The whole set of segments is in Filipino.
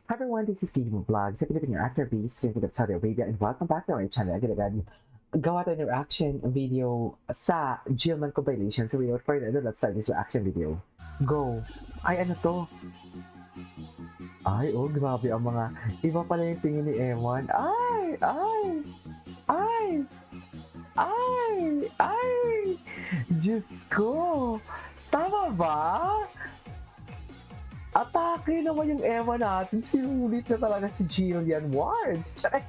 Hi everyone, this is Katie Vlog sa Filipino actor based in Saudi Arabia and welcome back to our channel. Again, gawa tayo ng reaction video sa Gilman compilation. So without further ado, let's start this reaction video. Go! Ay, ano to? Ay, oh, grabe ang mga iba pala yung tingin ni Ewan. Ay! Ay! Ay! Ay! Ay! Diyos ko! Tama ba? Atake naman yung Emma natin. Sinulit na talaga si Jillian Wards. Charay!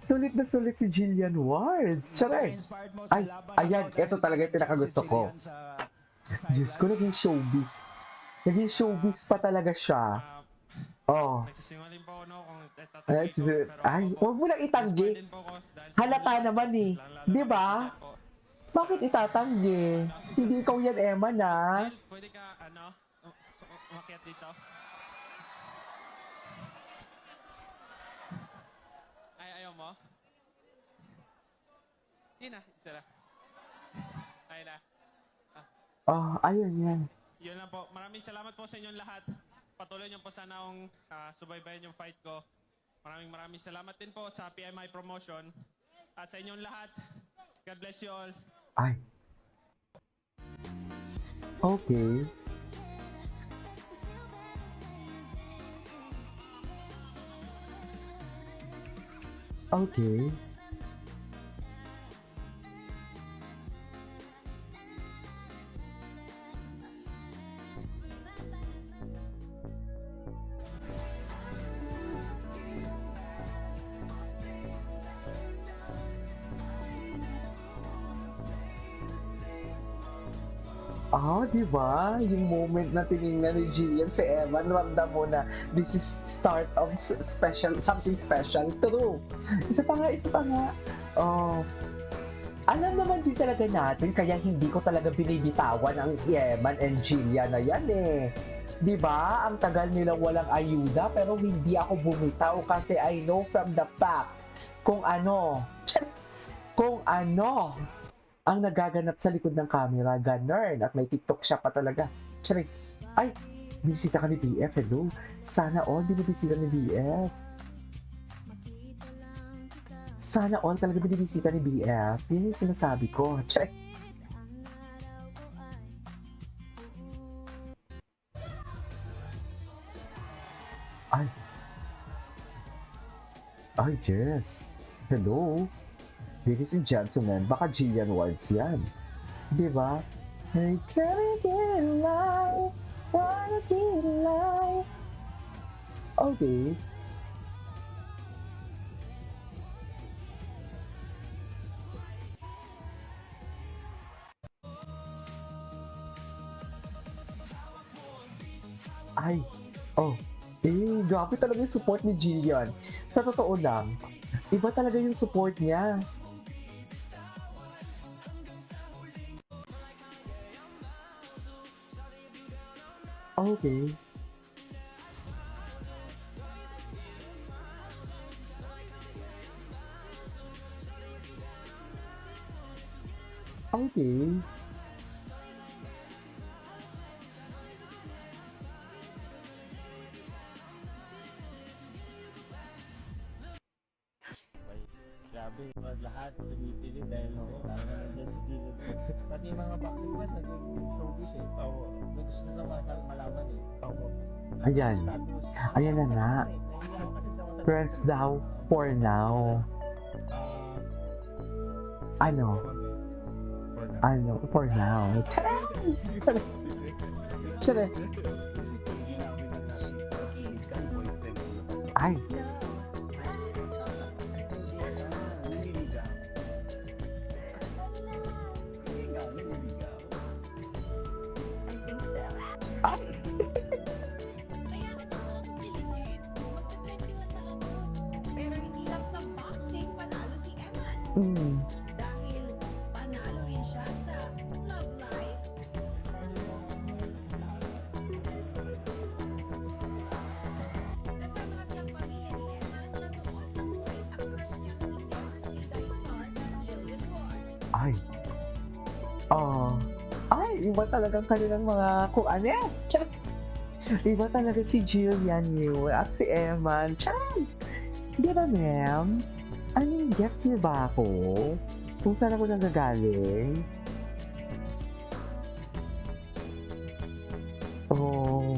Sulit na sulit si Jillian Wards. Charay! Ay, ayan. Ito talaga yung pinakagusto ko. Diyos ko, naging showbiz. Naging showbiz pa talaga siya. Oh. Nagsisingaling po ako no kung Ay, ay, huwag mo lang itanggi. Halata naman eh. Di ba? Bakit itatanggi? Hindi ikaw yan, Emma, na. Jill, pwede ka umakyat dito? Ay, ayaw mo? Hindi na, isa na. Ay na. Oh, ayun yan. Yun lang po. Maraming salamat po sa inyong lahat. Patuloy niyo po sana akong subaybayan yung fight ko. Maraming salamat din po sa PMI Promotion. At sa inyong lahat, God bless you all. Ay. Okay. Okay. Ah, di ba? Yung moment na tinignan ni Jillian si Evan, ramdam mo na this is start of special, something special. True. Isa pa nga. Oh, alam naman din talaga natin, kaya hindi ko talaga binibitawan ang Evan and Jillian na yan eh. Di ba? Ang tagal nilang walang ayuda, pero hindi ako bumitaw kasi I know from the fact kung ano ang nagaganap sa likod ng camera, ganun. At may TikTok siya pa talaga. Charing, ay, binisita ka ni BF, hello. Sana all binibisita ni BF. Sana all talaga binibisita ni BF. Yun yung sinasabi ko. Charing. Ay. Ay, yes. Hello. Ladies and gentlemen, baka Jillian Wards yan. Di ba? I can't get alive, wanna get alive. Okay. Ay, oh. Grabe talaga yung support ni Jillian. Sa totoo lang, iba talaga yung support niya. Okay. Okay. Grabe, lahat tumipili dahil sa nandiyan si Gillian. Pati yung mga boxing fans naging showbiz eh. Oo. May gusto na malaman eh. Oo. Ayan. Ayan na nga. Friends daw for now. Ano? Ano? For now. Charas! Charas! Charas! Ay! Ay! Pero hindi lang sa boxing panalo si Eman. Mm. Dahil panalo rin siya sa love life. Kasama kasi ang pamilya ni Eman na noon ang sweet ang crush niya si Never Say Die star na Jillian Ward. Ay! Oh. Ay! Iba talagang kanilang mga kung ano yan. Charas! Iba talaga si Jillian yun at si Eman. Charay! Di ba, ma'am? I mean, gets niyo ba ako? Kung saan ako nanggagaling? Oh.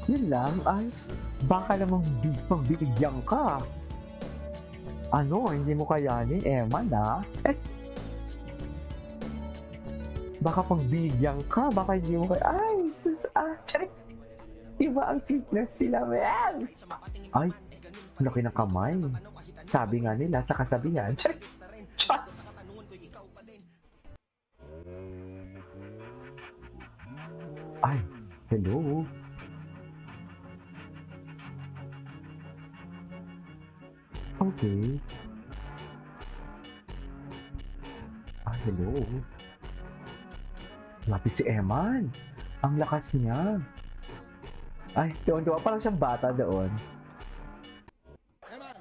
Yun lang, ay, baka namang pagbibigyan ka. Ano, hindi mo kayanin, Eman, ha? Baka pagbigyan ka, baka hindi mo ay, sus, charik! Iba ang sweetness nila, man! Ay, laki ng kamay. Sabi nga nila sa kasabihan, charik! Chas! Ay, hello? Okay. Hello? Lapis si Eman. Ang lakas niya. Ay, tuwan-tuwa. Parang siyang bata doon. Eman!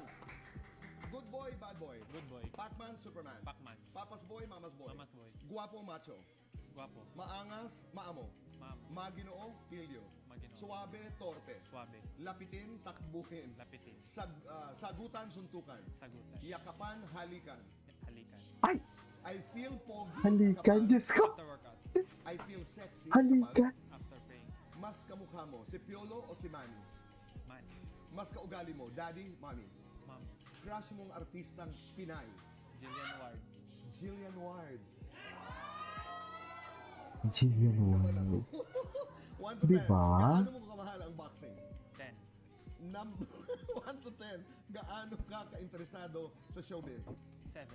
Good boy, bad boy. Good boy. Pacman, Superman. Pacman. Papas boy, mamas boy. Mamas boy. Guwapo, macho. Guwapo. Maangas, maamo. Ma'am. Maginoo, pilyo. Maginoo. Suwabe, torpe. Suwabe. Lapitin, takbuhin. Lapitin. Sagutan, suntukan. Sagutan. Yakapan, halikan. Halikan. Ay! I feel pogi. Halikan, kapag Diyos ko! After workout. Diyos, I feel sexy. halikan! After praying. kapag Mas kamukha mo, si Piolo o si Manny? Man. Mas kaugali mo, daddy, mommy. Ma'am. Crush mong artistang Pinay. Jillian Ward. Jillian Ward. Jillian Ward. 1 to 10. Diba? Gaano mo kamahal ang boxing? 10. Number 1 to 10. Gaano ka ka-interesado sa showbiz? 7.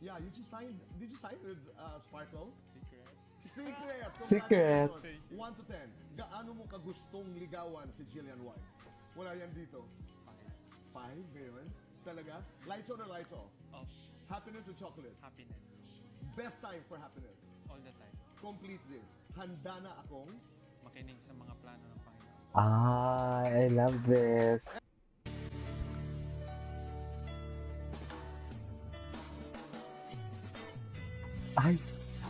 Yeah, you just signed. Did you sign with Sparkle? Secret. Secret! Secret. Congratulations. 1 to 10. Gaano mo kagustong ligawan si Jillian White? Wala yan dito. 5 ngayon? Talaga? Lights on or lights off? Off. Happiness or chocolates? Happiness. Best time for happiness. All the time. Complete this. Handa na akong Makinig sa mga plano ng Panginoon. I love this.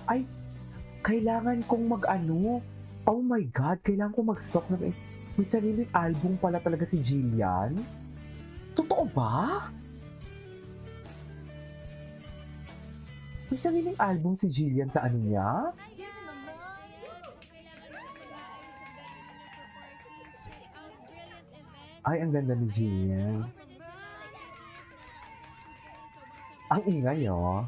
Ay, kailangan kong mag-ano. Oh my God, kailangan kong mag-stock na. May sariling album pala talaga si Jillian. Totoo ba? May sariling album si Jillian sa ano niya? Ay, ang ganda ni Jillian. Ang ingay, oh.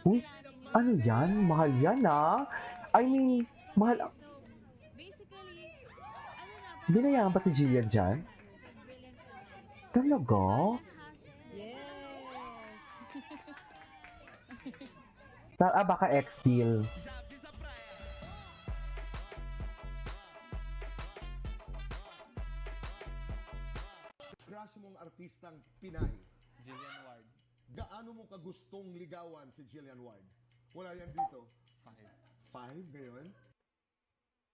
Uy, ano yan? Mahal yan, ah. I mean, mahal. Binayaran pa si Jillian dyan? Talaga? Baka ex-deal. crush mong artistang Pinay. Jillian Ward. Gaano mo kagustong ligawan si Jillian Ward? Wala yan dito. 5 ngayon?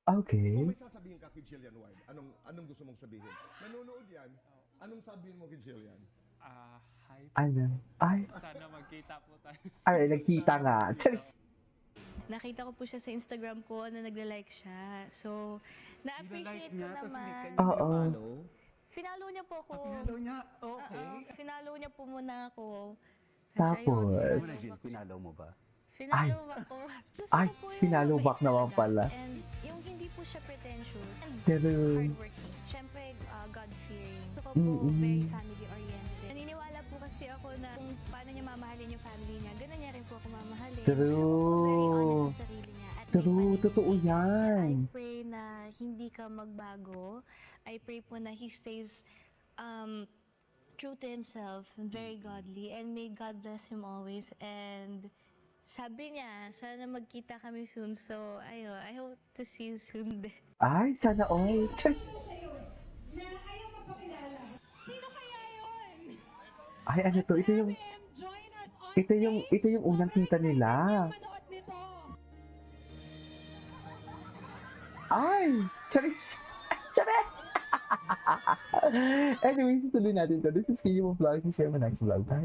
Okay. Kung may sasabihin ka kay Jillian Ward, anong gusto mong sabihin? Nanonood yan, anong sabihin mo kay Jillian? Hi. Ano? Ay, Sana magkita po tayo. ay, nagkita nga. Charis. Nakita ko po siya sa Instagram ko na nagla-like siya. So, na-appreciate ko naman. Oo. Finalo niya po ako. Pinalo niya? Okay. Oo, finalo niya po muna ako. Tapos? Pinalo mo ba? Finalo ako. Gusto Ay, ko po yung finalo mabait back naman talaga. pala. And yung hindi po siya pretentious. And Pero, hardworking. Siyempre, God-fearing. Gusto ko po very family-oriented. Naniniwala po kasi ako na kung paano niya mamahalin yung family niya, ganun niya rin po ako mamahalin. True. Gusto ko po very honest sa sarili niya. At may true, paniniwala totoo sa sarili niya. yan. I pray na hindi ka magbago. I pray po na he stays true to himself, very godly, and may God bless him always. And sabi niya, sana magkita kami soon. So, ayun, I hope to see you soon din. Ay, sana all. Charis. Na ayaw magpakilala. Sino kaya yun? Ay, ano to? Ito yung, Join us on ito yung unang kita nila. manood nito. Ay, Charis. Charis. Anyways, tuloy natin to. This is Kimo Vlogs. See you in my next vlog. Bye!